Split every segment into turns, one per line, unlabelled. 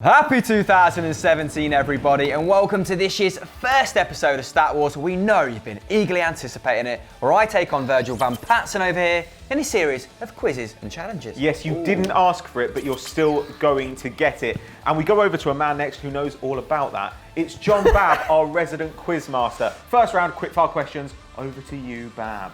Happy 2017 everybody, and welcome to this year's first episode of Stat Wars. We know you've been eagerly anticipating it, where I take on Virgil van Patsen over here in a series of quizzes and challenges.
Yes, you didn't ask for it, but you're still going to get it. And we go over to a man next who knows all about that. It's John Babb, our resident quizmaster. First round, quickfire questions. Over to you, Babb.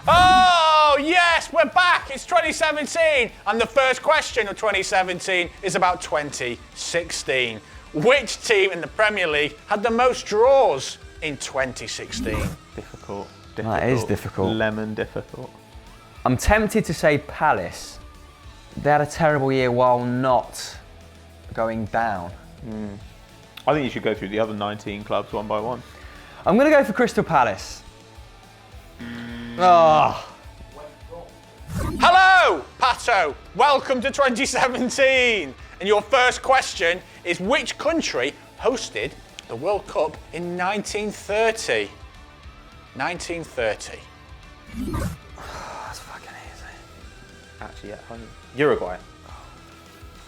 Oh, yes, we're back. It's 2017. And the first question of 2017 is about 2016. Which team in the Premier League had the most draws in 2016?
Difficult.
That is difficult.
Lemon difficult.
I'm tempted to say Palace. They had a terrible year while not going down.
I think you should go through the other 19 clubs one by one.
I'm going to go for Crystal Palace. Oh.
Hello, Pato. Welcome to 2017. And your first question is, which country hosted the World Cup in 1930? 1930.
That's fucking easy.
Actually, at home. Uruguay.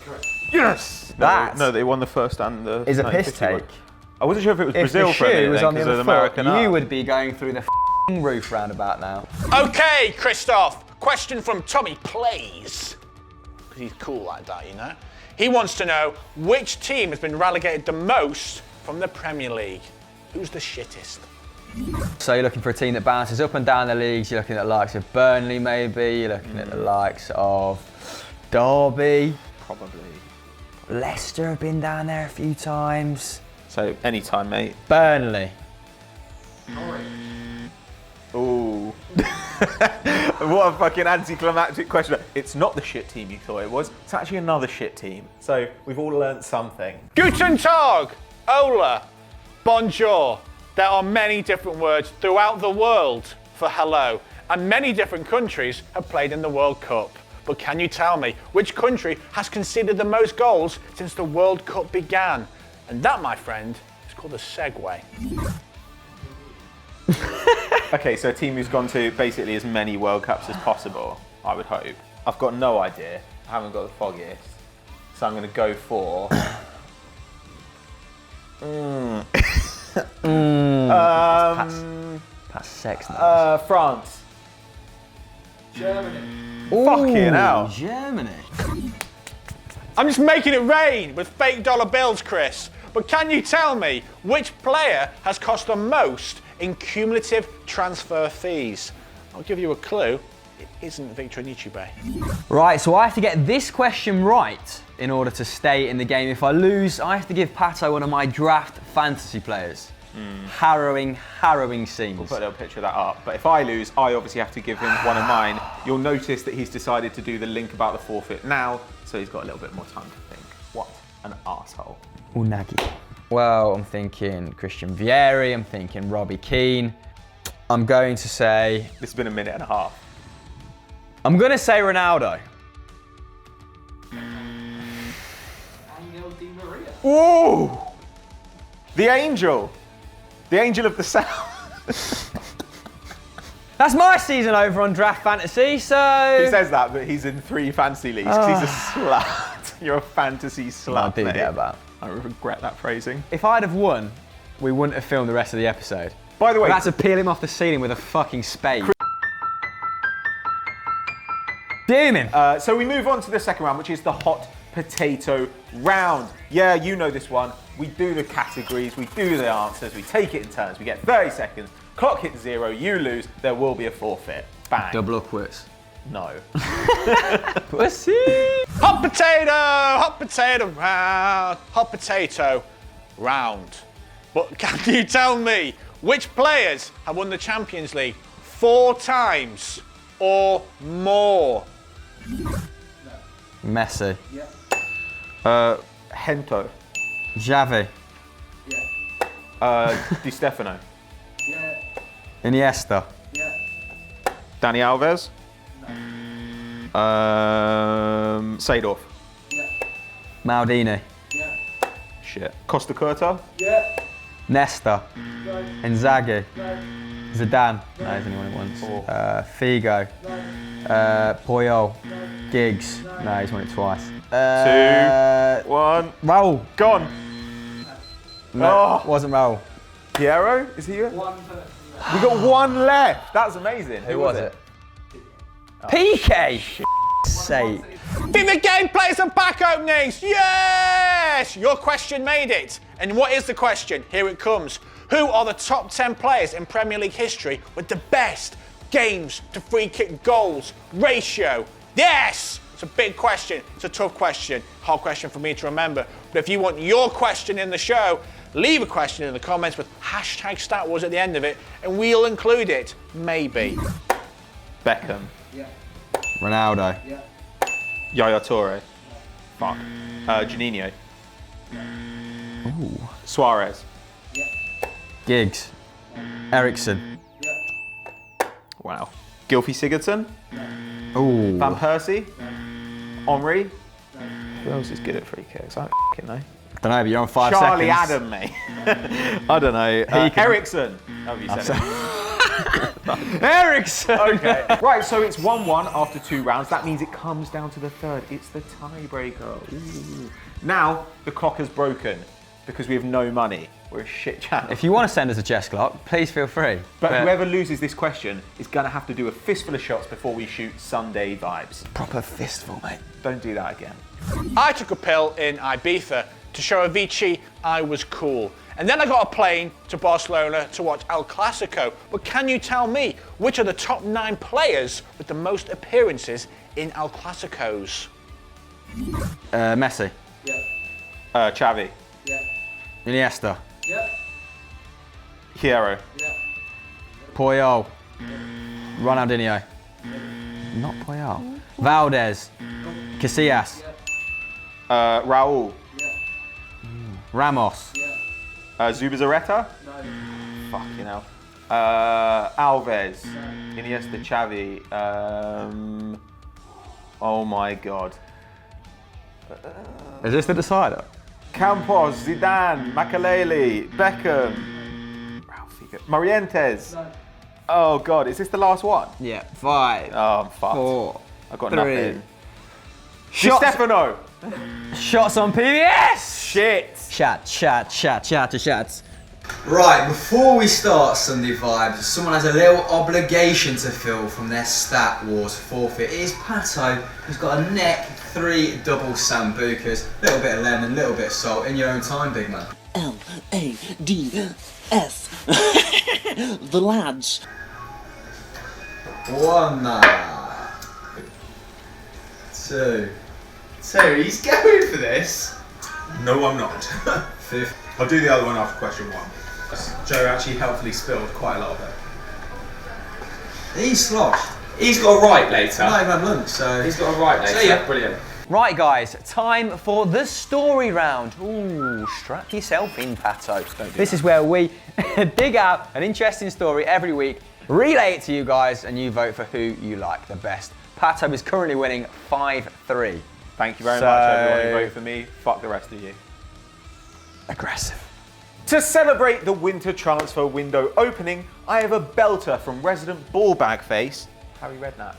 Correct.
Yes!
No, they won the first and the
is a piss
1950 one.
take.
I wasn't sure if it was
If
Brazil
the
for a minute
shoe was
then,
on the
'cause
other
of
foot,
American
you
art.
would be going through the roof roundabout now.
Okay, Christoph. Question from Tommy Plays. Because he's cool like that, you know. He wants to know which team has been relegated the most from the Premier League. Who's the shittest?
So you're looking for a team that bounces up and down the leagues. You're looking at the likes of Burnley, maybe. You're looking at the likes of Derby.
Probably.
Leicester have been down there a few times.
So, anytime, mate.
Burnley.
Ooh. What a fucking anticlimactic question. It's not the shit team you thought it was. It's actually another shit team. So, we've all learnt something.
Guten Tag, Ola, Bonjour. There are many different words throughout the world for hello, and many different countries have played in the World Cup. But can you tell me which country has conceded the most goals since the World Cup began? And that, my friend, is called a segue.
Okay, so a team who's gone to basically as many World Cups as possible, I would hope. I've got no idea. I haven't got the foggiest. So I'm going to go for...
That's sex now.
France.
Germany.
Fucking hell.
Germany.
I'm just making it rain with fake dollar bills, Chris. But can you tell me which player has cost the most in cumulative transfer fees? I'll give you a clue. It isn't Victor Anichebe.
Right, so I have to get this question right in order to stay in the game. If I lose, I have to give Pato one of my draft fantasy players. Harrowing scenes.
We'll put a little picture of that up. But if I lose, I obviously have to give him one of mine. You'll notice that he's decided to do the link about the forfeit now, so he's got a little bit more time to think. What an arsehole.
Unagi. Well, I'm thinking Christian Vieri, I'm thinking Robbie Keane. I'm going to say...
This has been a minute and a half.
I'm going to say Ronaldo.
Ooh! The Angel. The Angel of the South.
That's my season over on Draft Fantasy, so...
He says that, but he's in 3 fantasy leagues because he's a slut. You're a fantasy slut,
I do
mate.
get that.
I regret that phrasing.
If I'd have won, we wouldn't have filmed the rest of the episode.
By the way...
We'd have to peel him off the ceiling with a fucking spade. Fuming.
So we move on to the second round, which is the hot potato round. Yeah, you know this one. We do the categories, we do the answers, we take it in turns. We get 30 seconds, clock hits 0, you lose, there will be a forfeit. Bang.
Double or quits.
No.
Pussy.
Hot potato round, hot potato round. But can you tell me which players have won the Champions League 4 times or more?
Messi.
Hento.
Xavi.
Di Stefano.
Iniesta.
Dani Alves. Seedorf.
Maldini.
Shit. Costa Curta.
Nesta. Inzaghi. Zidane. No, he's only won it once. Figo. Puyol. Giggs. No, he's won it twice.
2, 1.
Raul.
Gone.
No, it wasn't Raul.
Piero? Is he here? We got one left. That's amazing.
Who was it? PK. Sake.
Think the game plays some pack openings. Yes! Your question made it. And what is the question? Here it comes. Who are the top 10 players in Premier League history with the best games to free kick goals ratio? Yes! It's a big question. It's a tough question. Hard question for me to remember. But if you want your question in the show, leave a question in the comments with hashtag StatWars at the end of it, and we'll include it. Maybe.
Beckham.
Yeah.
Ronaldo.
Yeah.
Yaya Toure. Fuck. Juninho.
Ooh.
Suarez.
Yeah.
Giggs. Ericsson.
Yeah.
Wow. Gylfi Sigurdsson.
Ooh.
Van Persie. Henry. Who else is good at free kicks? I don't fucking know.
Don't know, but you're on 5
Charlie
seconds.
Adam, mate. I don't know. Ericsson. Have you said it?
Ericsson.
Okay. Right, so it's 1-1 after 2 rounds. That means it comes down to the third. It's the tiebreaker. Ooh. Now, the clock has broken because we have no money. We're a shit channel.
If you want to send us a chess clock, please feel free.
But whoever loses this question is going to have to do a fistful of shots before we shoot Sunday vibes.
Proper fistful, mate.
Don't do that again.
I took a pill in Ibiza to show Avicii I was cool. And then I got a plane to Barcelona to watch El Clasico. But can you tell me which are the top 9 players with the most appearances in El Clasicos?
Messi.
Yeah.
Xavi.
Yeah.
Iniesta.
Yeah.
Hierro.
Yeah.
Puyol. Ronaldinho. Not Puyol. Valdez. Casillas.
Raul.
Yeah.
Ramos.
Yeah.
Zubizarreta.
No.
Fucking hell. Alves. Iniesta, Xavi. Oh my God.
Is this the decider?
Campos, Zidane, Makelele, Beckham, Ralph Figo, Morientes.
No.
Oh God, is this the last one?
Yeah. 5.
Oh, I'm fucked.
4.
I've got
3.
nothing. Di
Shots,
Stefano.
shots on PBS.
Shit.
Shots.
Right, before we start Sunday Vibes, someone has a little obligation to fill from their Stat Wars forfeit. It is Pato, who's got a neck 3 double sambucas, a little bit of lemon, a little bit of salt, in your own time, big man.
L-A-D-S. The lads.
1, 2. He's going for this.
No, I'm not.
5.
I'll do the other one after question 1. Joe actually helpfully spilled quite a lot of it.
He's sloshed.
He's got a right later.
Not even had lunch, so
He's got a right later.
See ya.
Brilliant.
Right, guys, time for the story round. Ooh, strap yourself in, Pato. This is where we dig out an interesting story every week, relay it to you guys, and you vote for who you like the best. Pato is currently winning 5-3.
Thank you very much, everyone who voted for me. Fuck the rest of you.
Aggressive.
To celebrate the winter transfer window opening, I have a belter from resident ball bag face, Harry Redknapp.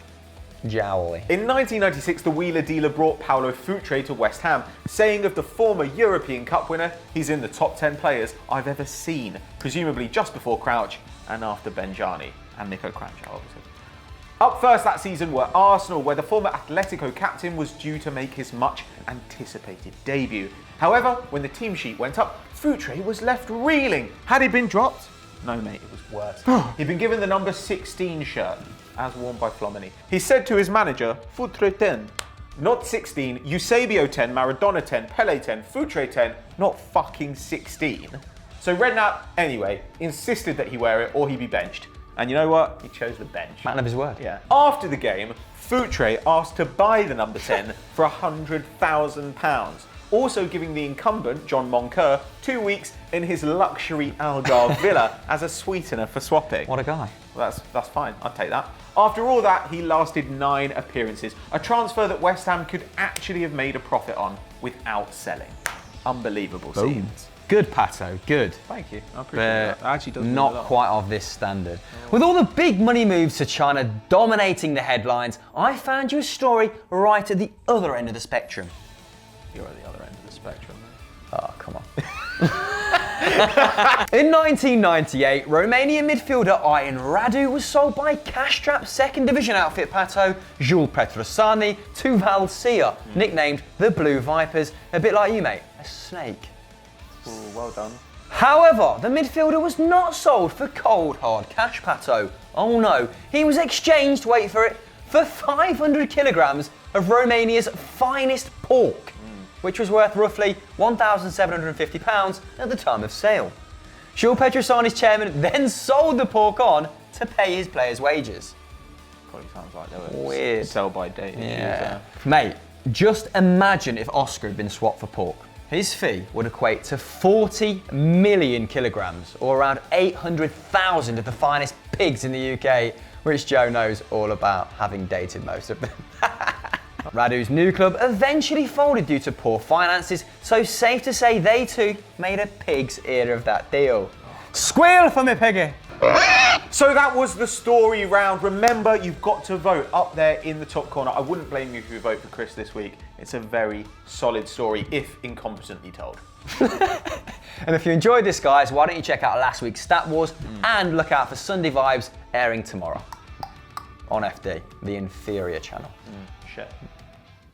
Jowly.
In 1996, the wheeler dealer brought Paulo Futre to West Ham, saying of the former European Cup winner, he's in the top 10 players I've ever seen, presumably just before Crouch and after Benjani and Nico Crouch, obviously. Up first that season were Arsenal, where the former Atletico captain was due to make his much anticipated debut. However, when the team sheet went up, Futre was left reeling. Had he been dropped? No, mate, it was worse. He'd been given the number 16 shirt, as worn by Flomini. He said to his manager, Futre 10. Not 16, Eusebio 10, Maradona 10, Pele 10, Futre 10, not fucking 16. So Redknapp, anyway, insisted that he wear it or he'd be benched. And you know what? He chose the bench.
Man of his word.
Yeah. After the game, Futre asked to buy the number 10 for £100,000, also giving the incumbent, John Moncur, 2 weeks in his luxury Algarve villa as a sweetener for swapping.
What a guy.
Well, that's fine, I'd take that. After all that, he lasted 9 appearances, a transfer that West Ham could actually have made a profit on without selling. Unbelievable scenes.
Good, Pato, good.
Thank you, I appreciate
But
that. That actually does mean a
not
lot.
quite of this standard. With all the big money moves to China dominating the headlines, I found you a story right at the other end of the spectrum.
You're at the other end of the spectrum.
Oh, come on. In 1998, Romanian midfielder Ion Radu was sold by cash-strapped second division outfit Pato Jules Petrosani to Valsia, nicknamed the Blue Vipers, a bit like you, mate, a snake.
Ooh, well done.
However, the midfielder was not sold for cold hard cash, Pato. Oh no, he was exchanged, wait for it, for 500 kilograms of Romania's finest pork, which was worth roughly £1,750 at the time of sale. Jules Petrosani's chairman then sold the pork on to pay his players' wages.
Probably sounds like they were
Weird.
sell by date.
Yeah. Mate, just imagine if Oscar had been swapped for pork. His fee would equate to 40 million kilograms, or around 800,000 of the finest pigs in the UK, which Joe knows all about, having dated most of them. Radu's new club eventually folded due to poor finances, so safe to say they too made a pig's ear of that deal. Squeal for me, piggy!
So that was the story round. Remember, you've got to vote up there in the top corner. I wouldn't blame you if you vote for Chris this week. It's a very solid story, if incompetently told.
And if you enjoyed this, guys, why don't you check out last week's Stat Wars and look out for Sunday Vibes airing tomorrow on FD, the inferior channel.
Shit.